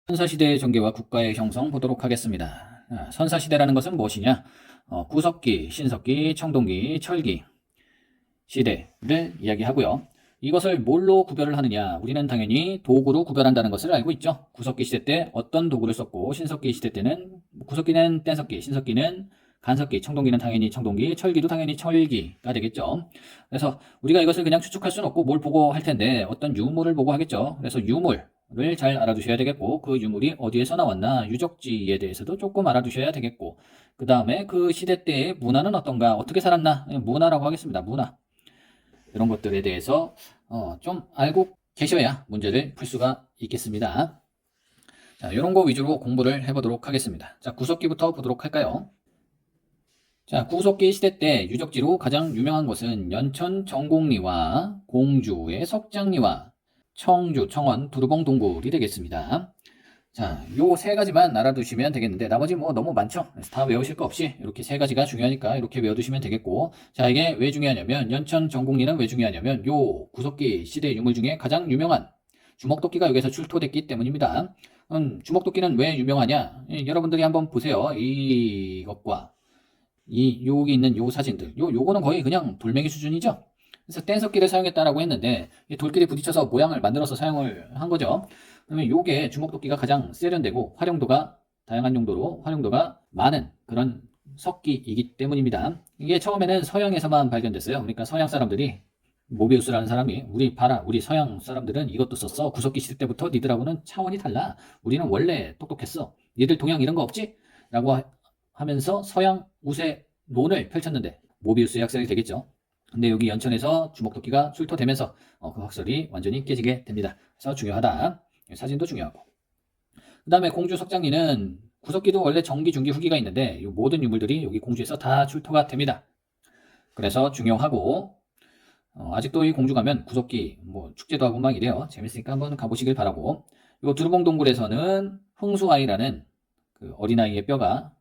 선사시대의 전개와 국가의 형성 보도록 하겠습니다. 선사시대라는 것은 무엇이냐? 구석기, 신석기, 청동기, 철기 시대를 이야기하고요. 이것을 뭘로 구별을 하느냐? 우리는 당연히 도구로 구별한다는 것을 알고 있죠. 구석기 시대 때 어떤 도구를 썼고, 신석기 시대 때는 구석기는 뗀석기, 신석기는 간석기, 청동기는 당연히 청동기, 철기도 당연히 철기가 되겠죠. 그래서 우리가 이것을 그냥 추측할 수는 없고 뭘 보고 할 텐데 어떤 유물을 보고 하겠죠. 그래서 유물을 잘 알아두셔야 되겠고, 그 유물이 어디에서 나왔나 유적지에 대해서도 조금 알아두셔야 되겠고, 그 다음에 그 시대 때의 문화는 어떤가, 어떻게 살았나, 문화라고 하겠습니다. 문화, 이런 것들에 대해서 좀 알고 계셔야 문제를 풀 수가 있겠습니다. 자, 이런 거 위주로 공부를 해보도록 하겠습니다. 자, 구석기부터 보도록 할까요? 자, 구석기 시대 때 유적지로 가장 유명한 것은 연천 정곡리와 공주의 석장리와 청주, 청원, 두루봉 동굴이 되겠습니다. 자, 요 세 가지만 알아두시면 되겠는데 나머지 뭐 너무 많죠? 그래서 다 외우실 거 없이 이렇게 세 가지가 중요하니까 이렇게 외워두시면 되겠고, 자, 이게 왜 중요하냐면, 연천 정곡리는 왜 중요하냐면 요 구석기 시대 유물 중에 가장 유명한 주먹도끼가 여기서 출토됐기 때문입니다. 주먹도끼는 왜 유명하냐? 여러분들이 한번 보세요. 이것과 여기 있는 요 사진들, 요거는 거의 그냥 돌멩이 수준이죠. 그래서 뗀석기를 사용했다라고 했는데 이 돌끼리 부딪혀서 모양을 만들어서 사용을 한 거죠. 그러면 요게 주먹도끼가 가장 세련되고 활용도가 다양한 용도로 활용도가 많은 그런 석기이기 때문입니다. 이게 처음에는 서양에서만 발견됐어요. 그러니까 서양 사람들이, 모비우스라는 사람이, 우리 서양 사람들은 이것도 썼어. 구석기 시대 때부터 니들하고는 차원이 달라. 우리는 원래 똑똑했어. 니들 동양 이런 거 없지? 라고 하면서 서양 우세론을 펼쳤는데 모비우스의 학설이 되겠죠. 근데 여기 연천에서 주먹도끼가 출토되면서 그 학설이 완전히 깨지게 됩니다. 그래서 중요하다. 사진도 중요하고. 그 다음에 공주 석장리는, 구석기도 원래 정기, 중기, 후기가 있는데 이 모든 유물들이 여기 공주에서 다 출토가 됩니다. 그래서 중요하고, 아직도 이 공주 가면 구석기 뭐 축제도 하고 막 이래요. 재밌으니까 한번 가보시길 바라고. 이 두루봉 동굴에서는 흥수아이라는 그 어린아이의 뼈가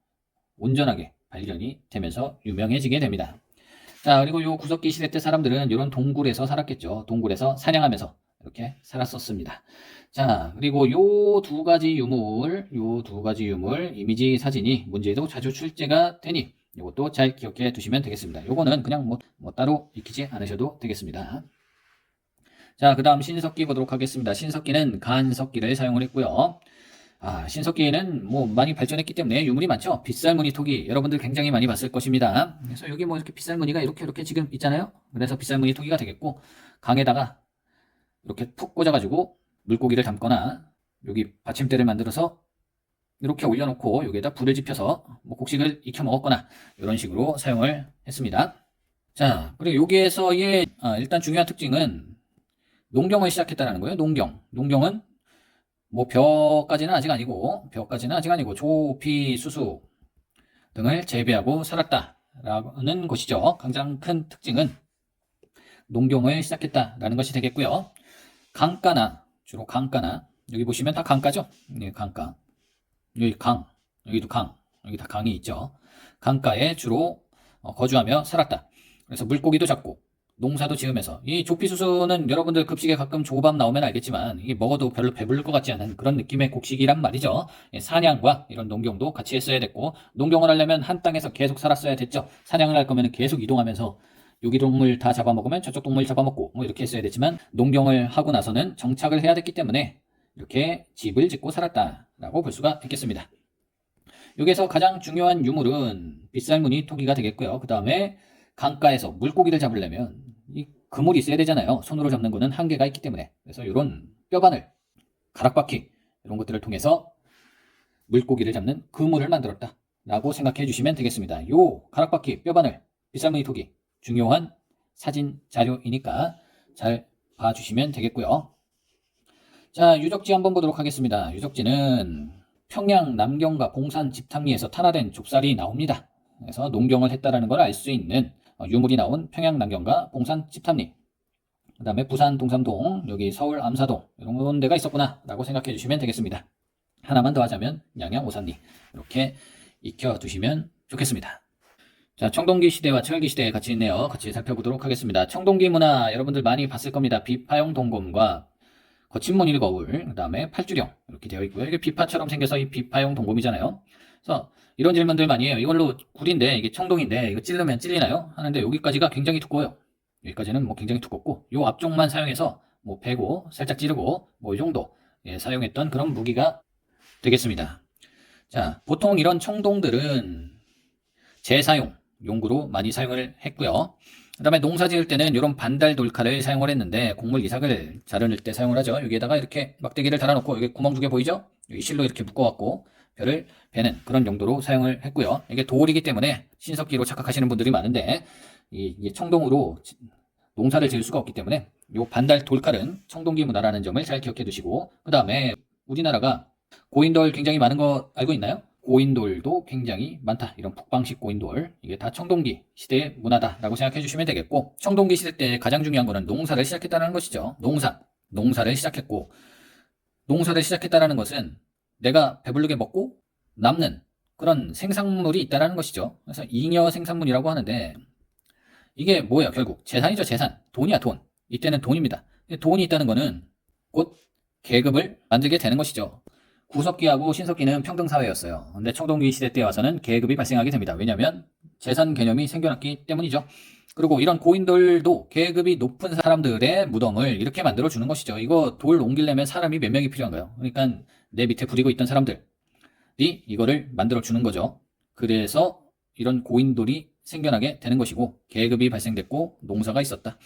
온전하게 발견이 되면서 유명해지게 됩니다. 자, 그리고 요 구석기 시대 때 사람들은 이런 동굴에서 살았겠죠. 동굴에서 사냥하면서 이렇게 살았었습니다. 자, 그리고 요 두 가지 유물, 이미지 사진이 문제에도 자주 출제가 되니 이것도 잘 기억해 두시면 되겠습니다. 요거는 그냥 뭐 따로 익히지 않으셔도 되겠습니다. 자, 그 다음 신석기 보도록 하겠습니다. 신석기는 간석기를 사용을 했고요. 신석기에는 뭐 많이 발전했기 때문에 유물이 많죠. 빗살무늬 토기, 여러분들 굉장히 많이 봤을 것입니다. 그래서 여기 뭐 이렇게 빗살무늬가 이렇게 지금 있잖아요. 그래서 빗살무늬 토기가 되겠고, 강에다가 이렇게 푹 꽂아가지고 물고기를 담거나 여기 받침대를 만들어서 이렇게 올려놓고 여기에다 불을 지펴서 뭐 곡식을 익혀 먹었거나 이런 식으로 사용을 했습니다. 자, 그리고 여기에서의 일단 중요한 특징은 농경을 시작했다는 거예요. 농경은 뭐 벼까지는 아직 아니고 조피, 수수 등을 재배하고 살았다라는 것이죠. 가장 큰 특징은 농경을 시작했다라는 것이 되겠고요. 주로 강가나, 여기 보시면 다 강가죠. 네, 강가. 여기 강, 여기도 강, 여기 다 강이 있죠. 강가에 주로 거주하며 살았다. 그래서 물고기도 잡고 농사도 지으면서, 이 조피수수는 여러분들 급식에 가끔 조밥 나오면 알겠지만 이게 먹어도 별로 배부를 것 같지 않은 그런 느낌의 곡식이란 말이죠. 사냥과 이런 농경도 같이 했어야 됐고, 농경을 하려면 한 땅에서 계속 살았어야 됐죠. 사냥을 할 거면 계속 이동하면서 여기 동물 다 잡아먹으면 저쪽 동물 잡아먹고 뭐 이렇게 했어야 됐지만, 농경을 하고 나서는 정착을 해야 됐기 때문에 이렇게 집을 짓고 살았다라고 볼 수가 있겠습니다. 여기에서 가장 중요한 유물은 빗살무늬 토기가 되겠고요. 그 다음에 강가에서 물고기를 잡으려면 이 그물이 있어야 되잖아요. 손으로 잡는 거는 한계가 있기 때문에. 그래서 이런 뼈바늘, 가락바퀴 이런 것들을 통해서 물고기를 잡는 그물을 만들었다 라고 생각해 주시면 되겠습니다. 요 가락바퀴, 뼈바늘, 빗살무늬 토기 중요한 사진 자료이니까 잘 봐주시면 되겠고요. 자, 유적지 한번 보도록 하겠습니다. 유적지는 평양 남경과 봉산 집탐리에서 탄화된 좁쌀이 나옵니다. 그래서 농경을 했다라는 걸 알 수 있는 유물이 나온 평양 남경과 봉산 집탐리, 그 다음에 부산 동삼동, 여기 서울 암사동, 이런 데가 있었구나 라고 생각해 주시면 되겠습니다. 하나만 더 하자면 양양 오산리, 이렇게 익혀 두시면 좋겠습니다. 자, 청동기 시대와 철기 시대 같이 있네요. 같이 살펴보도록 하겠습니다. 청동기 문화 여러분들 많이 봤을 겁니다. 비파용 동검과 거친 무늬 거울, 그 다음에 팔주령 이렇게 되어 있고요. 이게 비파처럼 생겨서 이 비파용 동곰이잖아요. 그래서 이런 질문들 많이 해요. 이걸로 굴인데 이게 청동인데 이거 찌르면 찔리나요? 하는데 여기까지가 굉장히 두꺼워요. 여기까지는 뭐 굉장히 두껍고 요 앞쪽만 사용해서 뭐 베고 살짝 찌르고 뭐 이 정도 사용했던 그런 무기가 되겠습니다. 자, 보통 이런 청동들은 재사용 용구로 많이 사용을 했고요. 그 다음에 농사 지을 때는 이런 반달 돌칼을 사용을 했는데 곡물 이삭을 자르는 때 사용을 하죠. 여기에다가 이렇게 막대기를 달아놓고 여기 구멍 2개 보이죠? 여기 실로 이렇게 묶어갖고 벼를 베는 그런 용도로 사용을 했고요. 이게 돌이기 때문에 신석기로 착각하시는 분들이 많은데 이 청동으로 농사를 지을 수가 없기 때문에 이 반달 돌칼은 청동기 문화라는 점을 잘 기억해 두시고, 그 다음에 우리나라가 고인돌 굉장히 많은 거 알고 있나요? 고인돌도 굉장히 많다. 이런 북방식 고인돌, 이게 다 청동기 시대의 문화다라고 생각해 주시면 되겠고, 청동기 시대 때 가장 중요한 거는 농사를 시작했다는 것이죠. 농사를 시작했고, 농사를 시작했다는 것은 내가 배부르게 먹고 남는 그런 생산물이 있다는 것이죠. 그래서 잉여 생산물이라고 하는데 이게 뭐예요? 결국 재산이죠. 재산. 돈이야, 돈. 이때는 돈입니다. 돈이 있다는 거는 곧 계급을 만들게 되는 것이죠. 구석기하고 신석기는 평등사회였어요. 근데 청동기 시대 때 와서는 계급이 발생하게 됩니다. 왜냐하면 재산 개념이 생겨났기 때문이죠. 그리고 이런 고인들도 계급이 높은 사람들의 무덤을 이렇게 만들어 주는 것이죠. 이거 돌 옮기려면 사람이 몇 명이 필요한가요? 그러니까 내 밑에 부리고 있던 사람들이 이거를 만들어 주는 거죠. 그래서 이런 고인돌이 생겨나게 되는 것이고 계급이 발생됐고 농사가 있었다.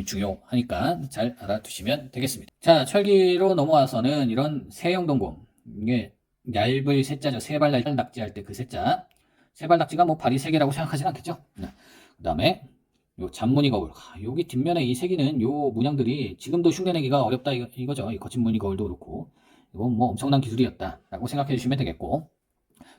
중요하니까 잘 알아두시면 되겠습니다. 자, 철기로 넘어와서는 이런 세형동곰, 이게 얇을 세자죠. 세발 낙지할 때 그 세자. 세발 낙지가 뭐 발이 3개라고 생각하진 않겠죠. 그 다음에 요 잔무늬 거울. 여기 뒷면에 이 색이는 요 문양들이 지금도 흉내내기가 어렵다 이거죠. 이 거친 무늬 거울도 그렇고 이건 뭐 엄청난 기술이었다라고 생각해 주시면 되겠고,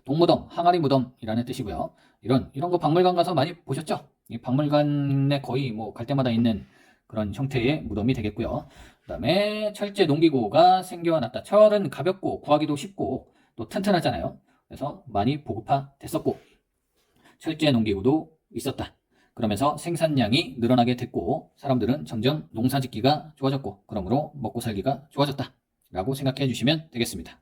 동무덤, 항아리 무덤이라는 뜻이고요. 이런 거 박물관 가서 많이 보셨죠? 이 박물관에 거의 뭐 갈 때마다 있는 그런 형태의 무덤이 되겠고요. 그 다음에 철제 농기구가 생겨났다. 철은 가볍고 구하기도 쉽고 또 튼튼하잖아요. 그래서 많이 보급화됐었고 철제 농기구도 있었다. 그러면서 생산량이 늘어나게 됐고 사람들은 점점 농사짓기가 좋아졌고 그러므로 먹고 살기가 좋아졌다 라고 생각해 주시면 되겠습니다.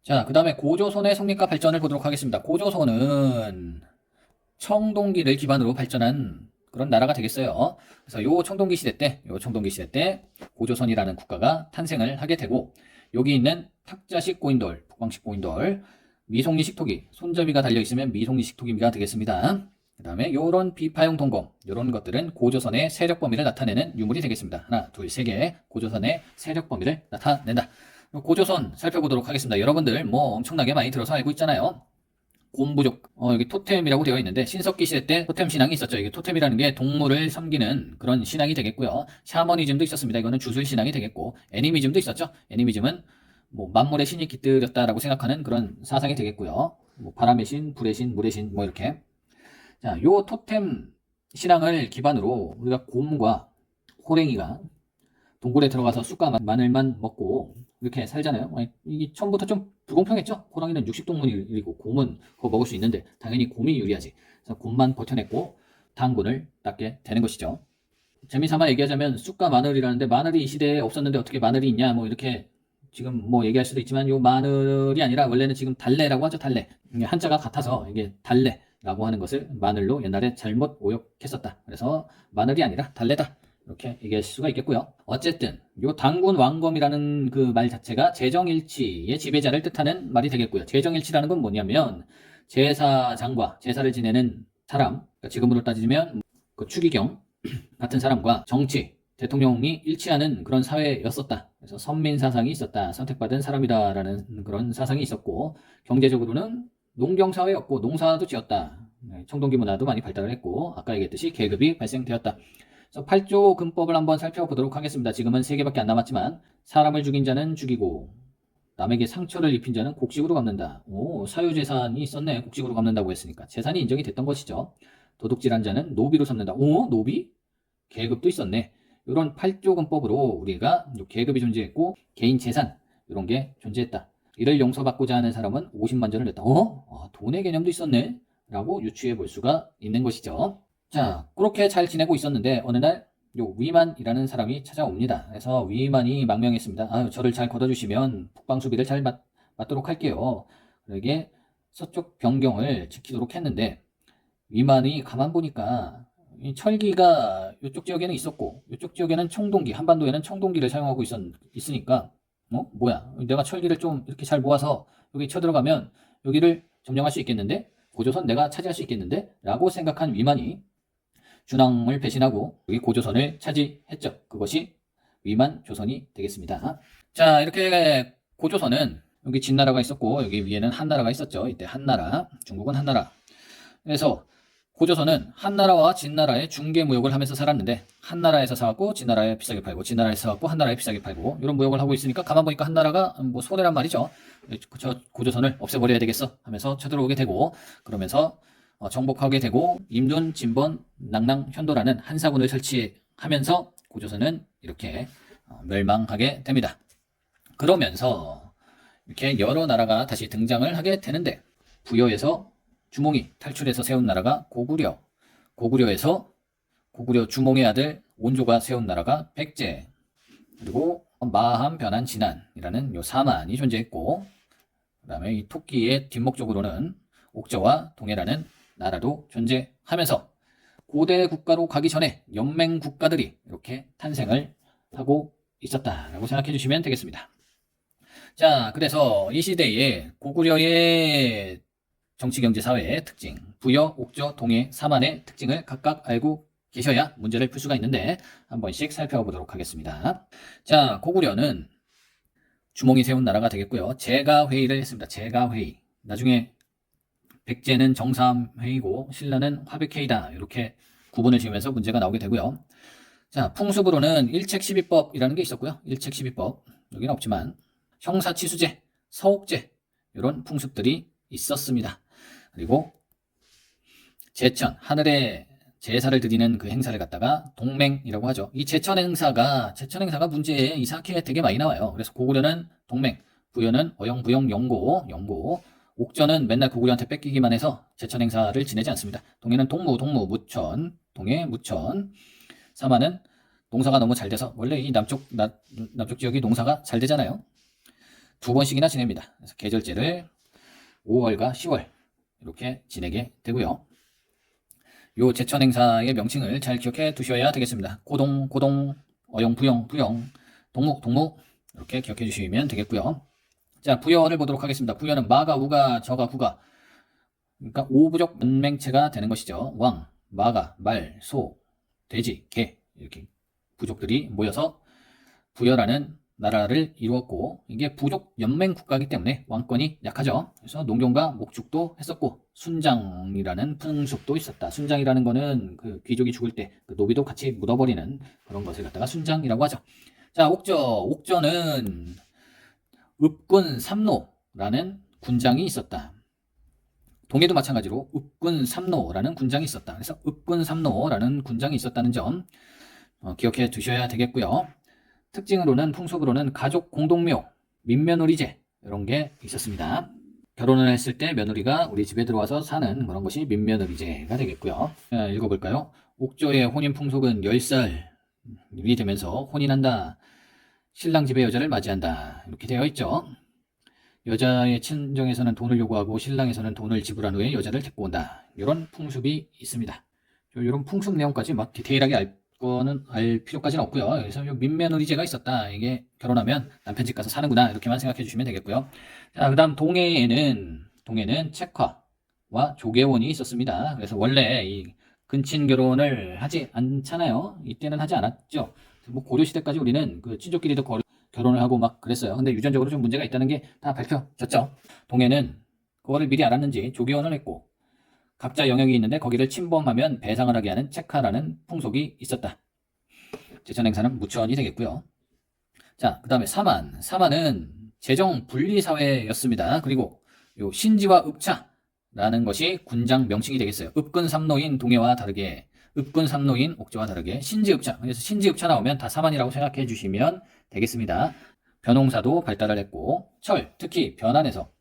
자, 그 다음에 고조선의 성립과 발전을 보도록 하겠습니다. 고조선은 청동기를 기반으로 발전한 그런 나라가 되겠어요. 그래서 요 청동기 시대 때 고조선이라는 국가가 탄생을 하게 되고, 여기 있는 탁자식 고인돌, 북방식 고인돌, 미송리 식토기, 손잡이가 달려있으면 미송리 식토기가 되겠습니다. 그 다음에 요런 비파용 동검, 요런 것들은 고조선의 세력 범위를 나타내는 유물이 되겠습니다. 하나, 둘, 세 개 고조선의 세력 범위를 나타낸다. 고조선 살펴보도록 하겠습니다. 여러분들 뭐 엄청나게 많이 들어서 알고 있잖아요. 곰부족, 여기 토템이라고 되어 있는데 신석기 시대 때 토템 신앙이 있었죠. 이게 토템이라는 게 동물을 섬기는 그런 신앙이 되겠고요. 샤머니즘도 있었습니다. 이거는 주술 신앙이 되겠고, 애니미즘도 있었죠. 애니미즘은 뭐 만물의 신이 깃들였다라고 생각하는 그런 사상이 되겠고요. 뭐 바람의 신, 불의 신, 물의 신, 뭐 이렇게. 자, 요 토템 신앙을 기반으로 우리가 곰과 호랭이가 동굴에 들어가서 쑥과 마늘만 먹고 이렇게 살잖아요. 이게 처음부터 좀 불공평했죠. 호랑이는 육식동물이고 곰은 그거 먹을 수 있는데 당연히 곰이 유리하지. 그래서 곰만 버텨냈고 단군을 닦게 되는 것이죠. 재미삼아 얘기하자면 쑥과 마늘이라는데 마늘이 이 시대에 없었는데 어떻게 마늘이 있냐 뭐 이렇게 지금 뭐 얘기할 수도 있지만 요 마늘이 아니라 원래는 지금 달래라고 하죠. 달래. 한자가 같아서 이게 달래라고 하는 것을 마늘로 옛날에 잘못 오역했었다. 그래서 마늘이 아니라 달래다. 이렇게 얘기할 수가 있겠고요. 어쨌든 요 당군 왕검이라는 그 말 자체가 재정일치의 지배자를 뜻하는 말이 되겠고요. 재정일치라는 건 뭐냐면 제사장과 제사를 지내는 사람, 그러니까 지금으로 따지면 그 추기경 같은 사람과 정치, 대통령이 일치하는 그런 사회였었다. 그래서 선민 사상이 있었다. 선택받은 사람이다라는 그런 사상이 있었고, 경제적으로는 농경 사회였고 농사도 지었다. 청동기 문화도 많이 발달을 했고 아까 얘기했듯이 계급이 발생되었다. 그래서 8조 근법을 한번 살펴보도록 하겠습니다. 지금은 3개밖에 안 남았지만 사람을 죽인 자는 죽이고 남에게 상처를 입힌 자는 곡식으로 갚는다. 오, 사유재산이 있었네. 곡식으로 갚는다고 했으니까 재산이 인정이 됐던 것이죠. 도둑질한 자는 노비로 삼는다. 오, 노비? 계급도 있었네. 이런 8조 근법으로 우리가 계급이 존재했고 개인 재산 이런 게 존재했다. 이를 용서받고자 하는 사람은 50만 전을 냈다. 돈의 개념도 있었네. 라고 유추해 볼 수가 있는 것이죠. 자, 그렇게 잘 지내고 있었는데 어느 날 요 위만이라는 사람이 찾아옵니다. 그래서 위만이 망명했습니다. 아유, 저를 잘 걷어주시면 북방수비를 잘 맞도록 할게요. 그러게 서쪽 변경을 지키도록 했는데 위만이 가만 보니까 이 철기가 이쪽 지역에는 있었고 이쪽 지역에는 청동기, 한반도에는 청동기를 사용하고 있으니까 뭐야, 내가 철기를 좀 이렇게 잘 모아서 여기 쳐들어가면 여기를 점령할 수 있겠는데, 고조선 내가 차지할 수 있겠는데 라고 생각한 위만이 준왕을 배신하고 여기 고조선을 차지했죠. 그것이 위만 조선이 되겠습니다. 자, 이렇게 고조선은 여기 진나라가 있었고 여기 위에는 한나라가 있었죠. 이때 한나라, 중국은 한나라. 그래서 고조선은 한나라와 진나라의 중개 무역을 하면서 살았는데, 한나라에서 사갖고 진나라에 비싸게 팔고, 진나라에서 사갖고 한나라에 비싸게 팔고, 이런 무역을 하고 있으니까 가만 보니까 한나라가 뭐 손해란 말이죠. 저 고조선을 없애버려야 되겠어 하면서 쳐들어오게 되고, 그러면서 정복하게 되고, 임둔, 진번, 낭랑, 현도라는 한사군을 설치하면서 고조선은 이렇게 멸망하게 됩니다. 그러면서 이렇게 여러 나라가 다시 등장을 하게 되는데, 부여에서 주몽이 탈출해서 세운 나라가 고구려, 고구려에서 고구려 주몽의 아들 온조가 세운 나라가 백제, 그리고 마함, 변한, 진안이라는 요 사만이 존재했고, 그 다음에 이 토끼의 뒷목적으로는 옥저와 동해라는 나라도 존재하면서 고대 국가로 가기 전에 연맹 국가들이 이렇게 탄생을 하고 있었다라고 생각해 주시면 되겠습니다. 자, 그래서 이 시대에 고구려의 정치, 경제, 사회의 특징, 부여, 옥저, 동해, 사만의 특징을 각각 알고 계셔야 문제를 풀 수가 있는데 한 번씩 살펴보도록 하겠습니다. 자, 고구려는 주몽이 세운 나라가 되겠고요. 제가회의를 했습니다. 제가회의. 나중에 백제는 정삼회의고 신라는 화백회의다. 이렇게 구분을 지으면서 문제가 나오게 되고요. 자, 풍습으로는 일책시비법이라는 게 있었고요. 일책시비법. 여기는 없지만 형사치수제, 서옥제 이런 풍습들이 있었습니다. 그리고 제천, 하늘에 제사를 드리는 그 행사를 갖다가 동맹이라고 하죠. 이 제천 행사가 문제에 이상하게 되게 많이 나와요. 그래서 고구려는 동맹, 부여는 어영부영 영고, 옥저는 맨날 고구려한테 뺏기기만 해서 제천 행사를 지내지 않습니다. 동해는 동무, 무천, 동해, 무천. 사만은 농사가 너무 잘 돼서, 원래 이 남쪽 지역이 농사가 잘 되잖아요. 2번씩이나 지냅니다. 그래서 계절제를 5월과 10월 이렇게 지내게 되고요. 요 제천 행사의 명칭을 잘 기억해 두셔야 되겠습니다. 고동, 어영, 부영, 동무 이렇게 기억해 주시면 되겠고요. 자, 부여를 보도록 하겠습니다. 부여는 마가, 우가, 저가, 구가, 그러니까 5부족 문맹체가 되는 것이죠. 왕, 마가, 말, 소, 돼지, 개 이렇게 부족들이 모여서 부여라는 나라를 이루었고, 이게 부족 연맹 국가이기 때문에 왕권이 약하죠. 그래서 농경과 목축도 했었고 순장이라는 풍습도 있었다. 순장이라는 거는 그 귀족이 죽을 때 그 노비도 같이 묻어버리는 그런 것을 갖다가 순장이라고 하죠. 자, 옥저는 읍군 삼노라는 군장이 있었다. 동해도 마찬가지로 읍군 삼노라는 군장이 있었다. 그래서 읍군 삼노라는 군장이 있었다는 점 기억해 두셔야 되겠고요. 특징으로는, 풍속으로는 가족 공동묘, 민며느리제 이런 게 있었습니다. 결혼을 했을 때 며느리가 우리 집에 들어와서 사는 그런 것이 민며느리제가 되겠고요. 읽어볼까요? 옥저의 혼인 풍속은 10살이 되면서 혼인한다. 신랑 집에 여자를 맞이한다. 이렇게 되어 있죠. 여자의 친정에서는 돈을 요구하고 신랑에서는 돈을 지불한 후에 여자를 데리고 온다. 이런 풍습이 있습니다. 이런 풍습 내용까지 막 디테일하게 알 필요까지는 없고요. 그래서 민며느리제가 있었다. 이게 결혼하면 남편 집 가서 사는구나. 이렇게만 생각해 주시면 되겠고요. 자, 그 다음 동해에는 책화와 조계원이 있었습니다. 그래서 원래 이 근친 결혼을 하지 않잖아요. 이때는 하지 않았죠. 뭐 고려시대까지 우리는 그 친족끼리도 결혼을 하고 막 그랬어요. 근데 유전적으로 좀 문제가 있다는 게 다 밝혀졌죠. 동해는 그거를 미리 알았는지 조계원을 했고, 각자 영역이 있는데 거기를 침범하면 배상을 하게 하는 책하라는 풍속이 있었다. 제천 행사는 무천이 되겠고요. 자, 그 다음에 사만은 재정 분리 사회였습니다. 그리고 요 신지와 읍차라는 것이 군장 명칭이 되겠어요. 읍군 삼노인 동해와 다르게, 읍군 삼노인 옥저와 다르게 신지읍차. 그래서 신지읍차 나오면 다 사만이라고 생각해 주시면 되겠습니다. 벼농사도 발달을 했고, 특히 변안에서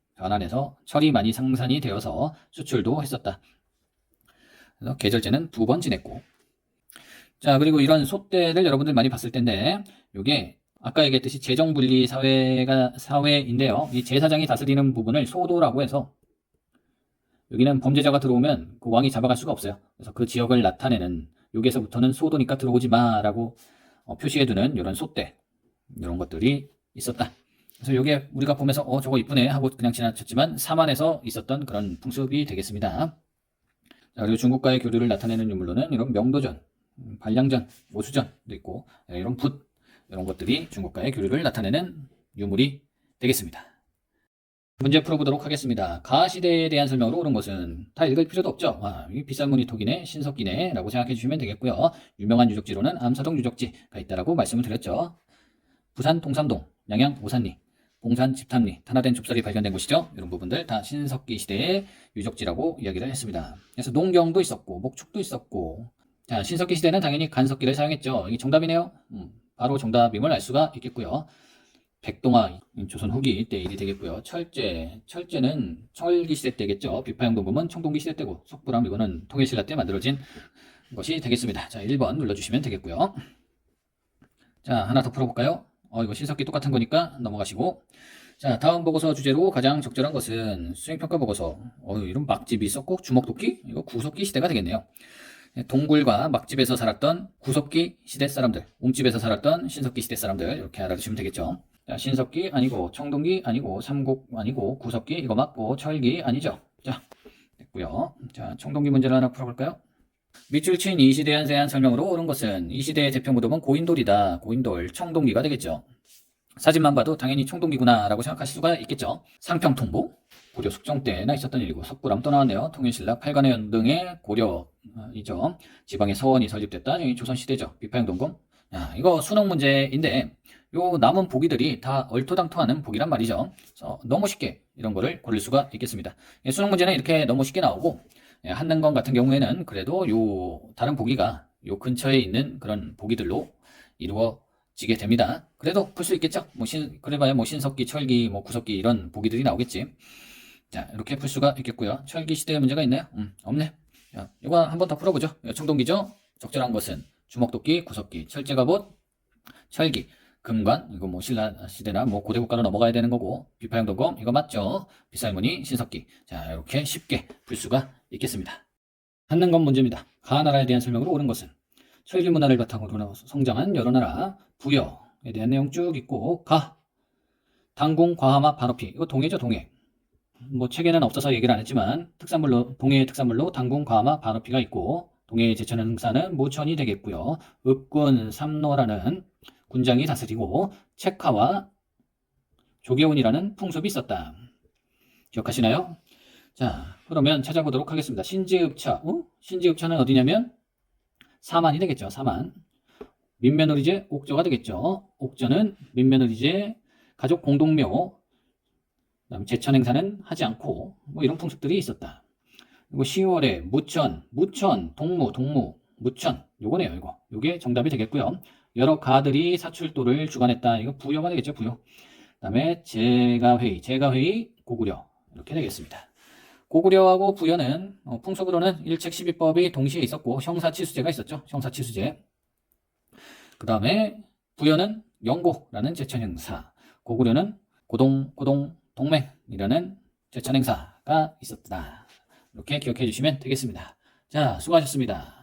철이 많이 생산이 되어서 수출도 했었다. 그래서 계절제는 2번 지냈고, 자, 그리고 이런 소대를 여러분들 많이 봤을 텐데, 요게 아까 얘기했듯이 재정분리 사회인데요. 이 제사장이 다스리는 부분을 소도라고 해서, 여기는 범죄자가 들어오면 그 왕이 잡아갈 수가 없어요. 그래서 그 지역을 나타내는, 여기에서부터는 소도니까 들어오지 마라고 표시해두는 이런 소대, 이런 것들이 있었다. 그래서 이게 우리가 보면서 저거 이쁘네 하고 그냥 지나쳤지만 사만에서 있었던 그런 풍습이 되겠습니다. 자, 그리고 중국과의 교류를 나타내는 유물로는 이런 명도전, 반량전, 오수전도 있고 이런 붓, 이런 것들이 중국과의 교류를 나타내는 유물이 되겠습니다. 문제 풀어보도록 하겠습니다. 가시대에 대한 설명으로 옳은 것은 다 읽을 필요도 없죠. 이 비싼 문이톡이네, 신석기네 라고 생각해 주시면 되겠고요. 유명한 유적지로는 암사동 유적지가 있다라고 말씀을 드렸죠. 부산 동삼동, 양양 오산리, 봉산 집탐리, 탄화된 좁쌀이 발견된 곳이죠. 이런 부분들 다 신석기 시대의 유적지라고 이야기를 했습니다. 그래서 농경도 있었고 목축도 있었고, 자, 신석기 시대는 당연히 간석기를 사용했죠. 이게 정답이네요. 바로 정답임을 알 수가 있겠고요. 백동화, 조선 후기 때 일이 되겠고요. 철제는 청일기 시대 때겠죠. 비파형동금은 청동기 시대 때고, 석불암 이거는 통일신라 때 만들어진 것이 되겠습니다. 자, 1번 눌러주시면 되겠고요. 자, 하나 더 풀어볼까요? 이거 신석기 똑같은 거니까 넘어가시고. 자, 다음 보고서 주제로 가장 적절한 것은 수행평가 보고서. 이런 막집이 있었고, 주먹도끼? 이거 구석기 시대가 되겠네요. 동굴과 막집에서 살았던 구석기 시대 사람들, 옹집에서 살았던 신석기 시대 사람들, 이렇게 알아두시면 되겠죠. 자, 신석기 아니고, 청동기 아니고, 삼국 아니고, 구석기 이거 맞고, 철기 아니죠. 자, 됐고요. 자, 청동기 문제를 하나 풀어볼까요? 밑줄 친 이 시대에 대한 설명으로 옳은 것은 이 시대의 대표 무덤은 고인돌이다. 고인돌, 청동기가 되겠죠. 사진만 봐도 당연히 청동기구나 라고 생각하실 수가 있겠죠. 상평통보, 고려 숙종 때나 있었던 일이고, 석굴암 또 나왔네요. 통일신라 8관의 연등의 고려이죠. 지방의 서원이 설립됐다. 조선시대죠. 비파형동금. 이거 수능 문제인데 요 남은 보기들이 다 얼토당토하는 보기란 말이죠. 그래서 너무 쉽게 이런 거를 고를 수가 있겠습니다. 수능 문제는 이렇게 너무 쉽게 나오고, 한능검 같은 경우에는 그래도 요 다른 보기가 요 근처에 있는 그런 보기들로 이루어지게 됩니다. 그래도 풀 수 있겠죠. 그래봐야 신석기, 철기, 구석기 이런 보기들이 나오겠지. 자, 이렇게 풀 수가 있겠고요. 철기 시대의 문제가 있나요? 없네. 자, 이거 한 번 더 풀어보죠. 청동기죠. 적절한 것은 주먹도끼, 구석기, 철제갑옷, 철기, 금관, 이거 신라 시대나 고대 국가로 넘어가야 되는 거고, 비파형동검 이거 맞죠? 비쌀무늬, 신석기. 자, 이렇게 쉽게 풀 수가 있겠습니다. 한능검 문제입니다. 가나라에 대한 설명으로 옳은 것은 철기 문화를 바탕으로 성장한 여러 나라, 부여에 대한 내용 쭉 있고, 당궁, 과하마, 반어피 이거 동해죠, 동해. 책에는 없어서 얘기를 안 했지만 동해의 특산물로 당궁, 과하마, 반어피가 있고, 동해의 제천 행사는 무천이 되겠고요. 읍군 삼노라는 군장이 다스리고 책하와 조계훈이라는 풍습이 있었다. 기억하시나요? 자, 그러면 찾아보도록 하겠습니다. 신지읍차. 신지읍차는 어디냐면 사만이 되겠죠. 사만. 민매너리제 옥저가 되겠죠. 옥저는 민매너리제 가족 공동묘. 그다음 제천 행사는 하지 않고 이런 풍습들이 있었다. 그리고 10월에 무천, 동무, 무천. 요거네요, 이거. 요게 정답이 되겠고요. 여러 가들이 사출도를 주관했다. 이거 부여가 되겠죠, 부여. 그다음에 제가회의, 고구려. 이렇게 되겠습니다. 고구려하고 부여는 풍속으로는 일책 12법이 동시에 있었고 형사치수제가 있었죠. 형사치수제. 그 다음에 부여는 영고라는 제천행사, 고구려는 동맹이라는 제천행사가 있었다. 이렇게 기억해 주시면 되겠습니다. 자, 수고하셨습니다.